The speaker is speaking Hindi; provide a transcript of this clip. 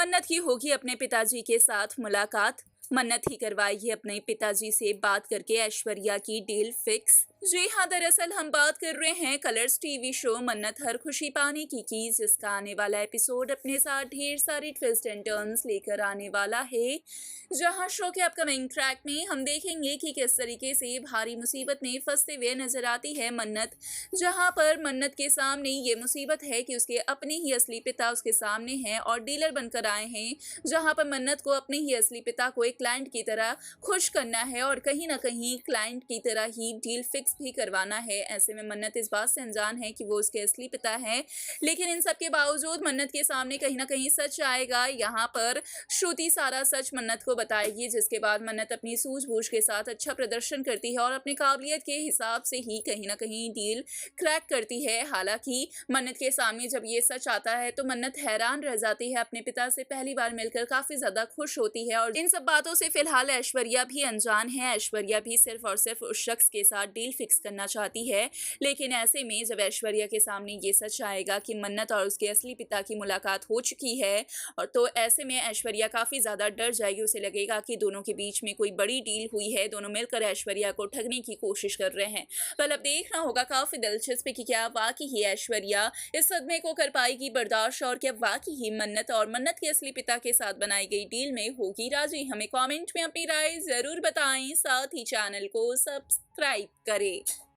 मन्नत की होगी अपने पिताजी के साथ मुलाकात। मन्नत ही करवाएगी अपने पिताजी से बात करके ऐश्वर्या की डील फिक्स। जी हाँ, दरअसल हम बात कर रहे हैं कलर्स टीवी शो मन्नत हर खुशी पाने की जिसका आने वाला एपिसोड अपने साथ ढेर सारी ट्विस्ट एंड टर्न्स लेकर आने वाला है। जहां शो के अपकमिंग ट्रैक में हम देखेंगे कि किस तरीके से भारी मुसीबत में फंसते हुए नजर आती है मन्नत। जहां पर मन्नत के सामने ये मुसीबत है कि उसके अपने ही असली पिता उसके सामने हैं और डीलर बनकर आए हैं। जहां पर मन्नत को अपने ही असली पिता को एक क्लाइंट की तरह खुश करना है और कहीं ना कहीं क्लाइंट की तरह ही डील फिक्स भी करवाना है। ऐसे में मन्नत इस बात से अनजान है कि वो उसके असली पिता हैं, लेकिन इन सब के बावजूद मन्नत के सामने कहीं ना कहीं सच आएगा। यहाँ पर श्रुति सारा सच मन्नत को बताएगी, जिसके बाद मन्नत अपनी सूझबूझ के साथ अच्छा प्रदर्शन करती है और अपनी काबिलियत के हिसाब से ही कहीं ना कहीं डील क्रैक करती है। हालांकि मन्नत के सामने जब ये सच आता है तो मन्नत हैरान रह जाती है, अपने पिता से पहली बार मिलकर काफी ज्यादा खुश होती है। और इन सब बातों से फिलहाल ऐश्वर्या भी अनजान है। ऐश्वर्या भी सिर्फ और सिर्फ उस शख्स के साथ डील फिक्स करना चाहती है, लेकिन ऐसे में जब ऐश्वर्या के सामने ये सच आएगा कि मन्नत और उसके असली पिता की मुलाकात हो चुकी है, और तो ऐसे में ऐश्वर्या काफी ज्यादा डर जाएगी। उसे लगेगा कि दोनों के बीच में कोई बड़ी डील हुई है, दोनों मिलकर ऐश्वर्या को ठगने की कोशिश कर रहे हैं। अब देखना होगा काफी दिलचस्प कि क्या वाकई ही ऐश्वर्या इस सदमे को कर पाएगी बर्दाश्त, और क्या वाकई ही मन्नत और मन्नत के असली पिता के साथ बनाई गई डील में होगी राजी। हमें कमेंट में अपनी राय जरूर बताएं, साथ ही चैनल को सब्सक्राइब करें।